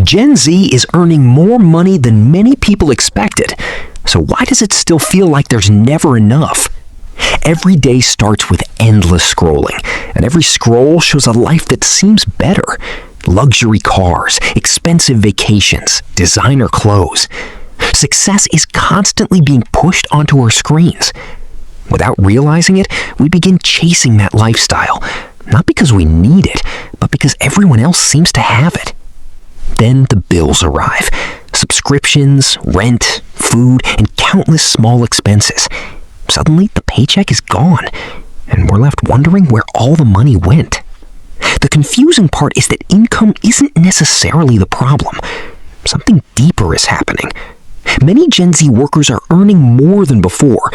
Gen Z is earning more money than many people expected. So why does it still feel like there's never enough? Every day starts with endless scrolling, and every scroll shows a life that seems better. Luxury cars, expensive vacations, designer clothes. Success is constantly being pushed onto our screens. Without realizing it, we begin chasing that lifestyle, not because we need it, but because everyone else seems to have it. Then the bills arrive. Subscriptions, rent, food, and countless small expenses. Suddenly, the paycheck is gone, and we're left wondering where all the money went. The confusing part is that income isn't necessarily the problem. Something deeper is happening. Many Gen Z workers are earning more than before,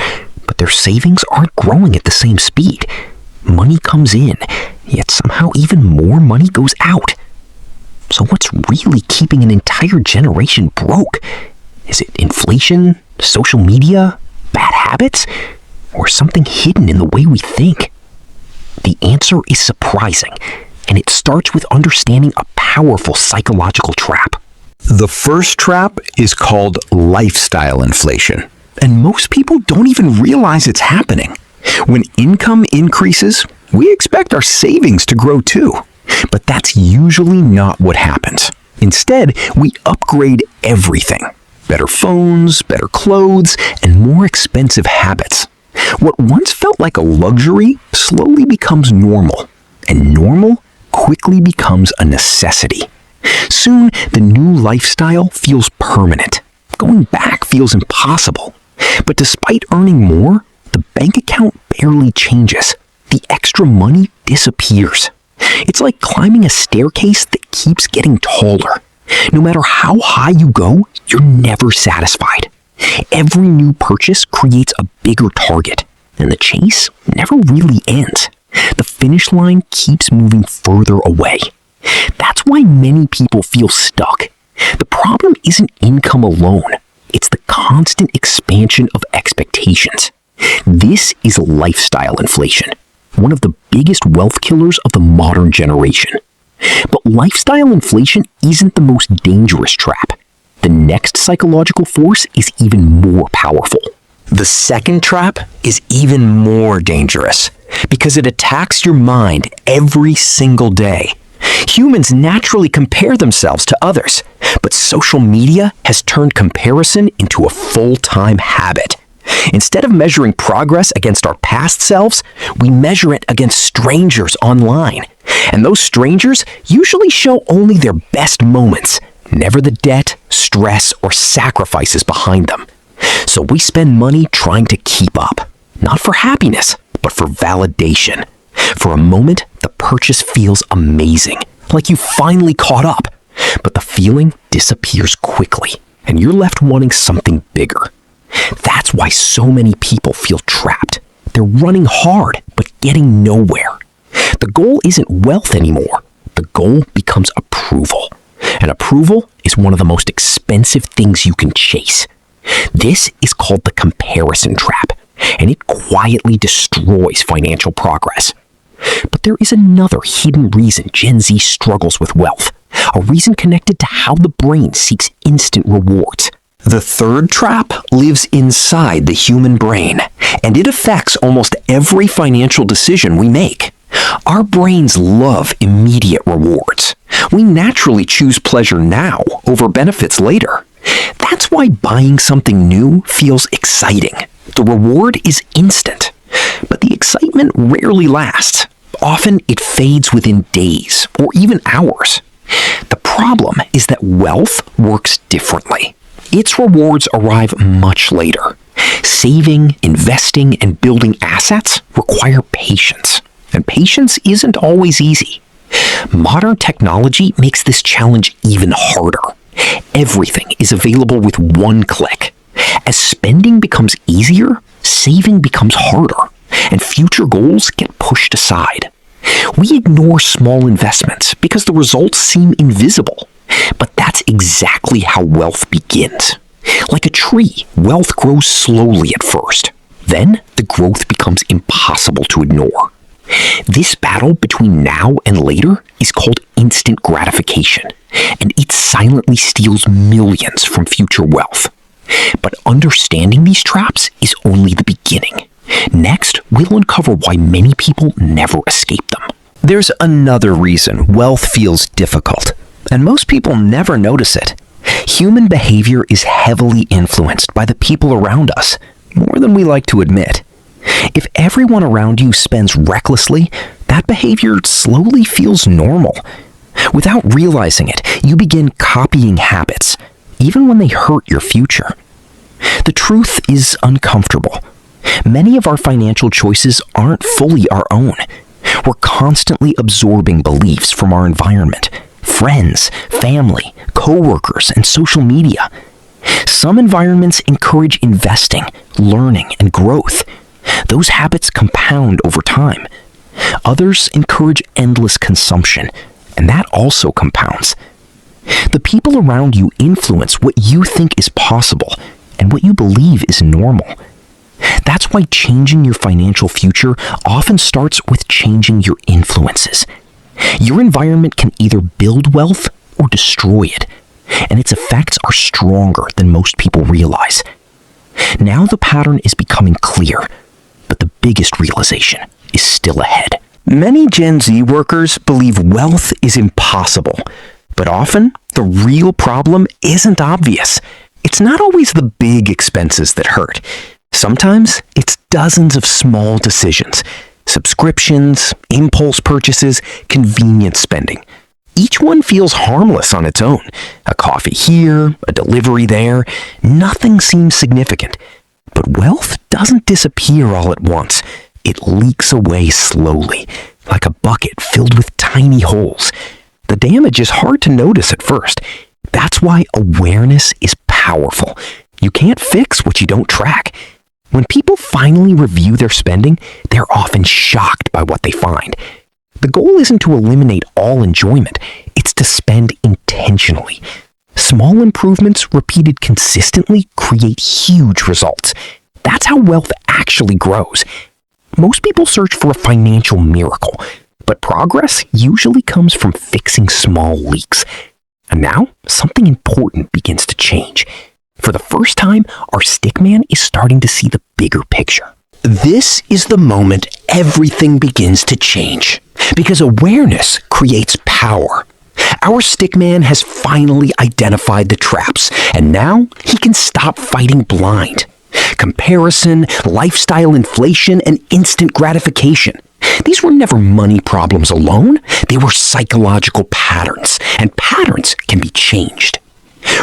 but their savings aren't growing at the same speed. Money comes in, yet somehow even more money goes out. So what's really keeping an entire generation broke? Is it inflation, social media, bad habits, or something hidden in the way we think? The answer is surprising, and it starts with understanding a powerful psychological trap. The first trap is called lifestyle inflation, and most people don't even realize it's happening. When income increases, we expect our savings to grow too, but that's usually not what happens. Instead, we upgrade everything. Better phones, better clothes, and more expensive habits. What once felt like a luxury slowly becomes normal, and normal quickly becomes a necessity. Soon, the new lifestyle feels permanent. Going back feels impossible. But despite earning more, the bank account barely changes. The extra money disappears. It's like climbing a staircase that keeps getting taller. No matter how high you go, you're never satisfied. Every new purchase creates a bigger target, and the chase never really ends. The finish line keeps moving further away. That's why many people feel stuck. The problem isn't income alone. It's the constant expansion of expectations. This is lifestyle inflation, one of the biggest wealth killers of the modern generation. But lifestyle inflation isn't the most dangerous trap. The next psychological force is even more powerful. The second trap is even more dangerous because it attacks your mind every single day. Humans naturally compare themselves to others, but social media has turned comparison into a full-time habit. Instead of measuring progress against our past selves, we measure it against strangers online. And those strangers usually show only their best moments, never the debt, stress, or sacrifices behind them. So we spend money trying to keep up, not for happiness, but for validation. For a moment, the purchase feels amazing, like you finally caught up. But the feeling disappears quickly, and you're left wanting something bigger. That's why so many people feel trapped. They're running hard, but getting nowhere. The goal isn't wealth anymore. The goal becomes approval. And approval is one of the most expensive things you can chase. This is called the comparison trap, and it quietly destroys financial progress. But there is another hidden reason Gen Z struggles with wealth, a reason connected to how the brain seeks instant rewards. The third trap lives inside the human brain, and it affects almost every financial decision we make. Our brains love immediate rewards. We naturally choose pleasure now over benefits later. That's why buying something new feels exciting. The reward is instant, but the excitement rarely lasts. Often it fades within days or even hours. The problem is that wealth works differently. Its rewards arrive much later. Saving, investing, and building assets require patience, and patience isn't always easy. Modern technology makes this challenge even harder. Everything is available with one click. As spending becomes easier, saving becomes harder, and future goals get pushed aside. We ignore small investments because the results seem invisible. But that's exactly how wealth begins. Like a tree, wealth grows slowly at first. Then, the growth becomes impossible to ignore. This battle between now and later is called instant gratification, and it silently steals millions from future wealth. But understanding these traps is only the beginning. Next, we'll uncover why many people never escape them. There's another reason wealth feels difficult, and most people never notice it. Human behavior is heavily influenced by the people around us, more than we like to admit. If everyone around you spends recklessly, that behavior slowly feels normal. Without realizing it, you begin copying habits, even when they hurt your future. The truth is uncomfortable. Many of our financial choices aren't fully our own. We're constantly absorbing beliefs from our environment, friends, family, coworkers, and social media. Some environments encourage investing, learning, and growth. Those habits compound over time. Others encourage endless consumption, and that also compounds. The people around you influence what you think is possible and what you believe is normal. That's why changing your financial future often starts with changing your influences. Your environment can either build wealth or destroy it, and its effects are stronger than most people realize. Now the pattern is becoming clear, but the biggest realization is still ahead. Many Gen Z workers believe wealth is impossible, but often the real problem isn't obvious. It's not always the big expenses that hurt. Sometimes it's dozens of small decisions, subscriptions, impulse purchases, convenience spending. Each one feels harmless on its own. A coffee here, a delivery there, nothing seems significant. But wealth doesn't disappear all at once. It leaks away slowly, like a bucket filled with tiny holes. The damage is hard to notice at first. That's why awareness is powerful. You can't fix what you don't track. When people finally review their spending, they're often shocked by what they find. The goal isn't to eliminate all enjoyment, it's to spend intentionally. Small improvements repeated consistently create huge results. That's how wealth actually grows. Most people search for a financial miracle, but progress usually comes from fixing small leaks. And now, something important begins to change. For the first time, our stickman is starting to see the bigger picture. This is the moment everything begins to change, because awareness creates power. Our stickman has finally identified the traps, and now he can stop fighting blind. Comparison, lifestyle inflation, and instant gratification. These were never money problems alone. They were psychological patterns, and patterns can be changed.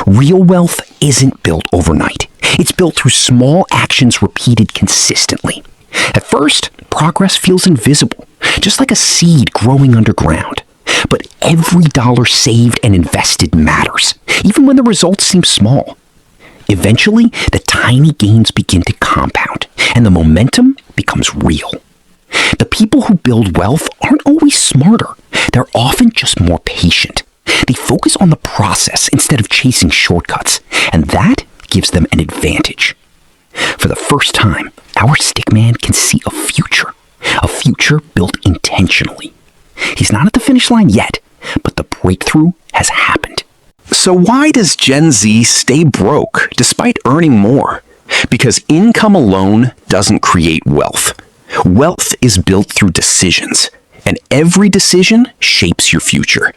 Real wealth isn't built overnight. It's built through small actions repeated consistently. At first, progress feels invisible, just like a seed growing underground. But every dollar saved and invested matters, even when the results seem small. Eventually, the tiny gains begin to compound, and the momentum becomes real. The people who build wealth aren't always smarter. They're often just more patient. They focus on the process instead of chasing shortcuts, and that gives them an advantage. For the first time, our stickman can see a future built intentionally. He's not at the finish line yet, but the breakthrough has happened. So why does Gen Z stay broke despite earning more? Because income alone doesn't create wealth. Wealth is built through decisions, and every decision shapes your future.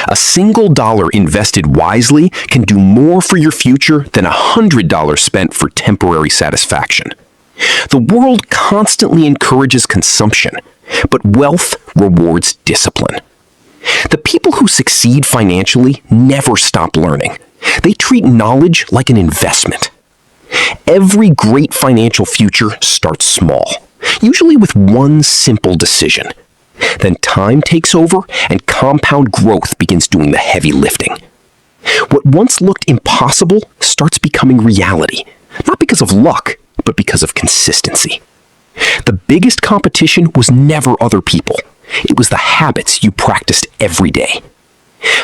A single dollar invested wisely can do more for your future than $100 spent for temporary satisfaction. The world constantly encourages consumption, but wealth rewards discipline. The people who succeed financially never stop learning. They treat knowledge like an investment. Every great financial future starts small, usually with one simple decision. Then time takes over and compound growth begins doing the heavy lifting. What once looked impossible starts becoming reality, not because of luck, but because of consistency. The biggest competition was never other people. It was the habits you practiced every day.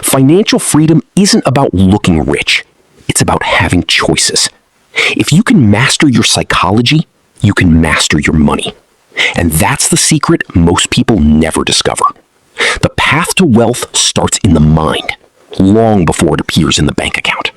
Financial freedom isn't about looking rich. It's about having choices. If you can master your psychology, you can master your money. And that's the secret most people never discover. The path to wealth starts in the mind. long before it appears in the bank account.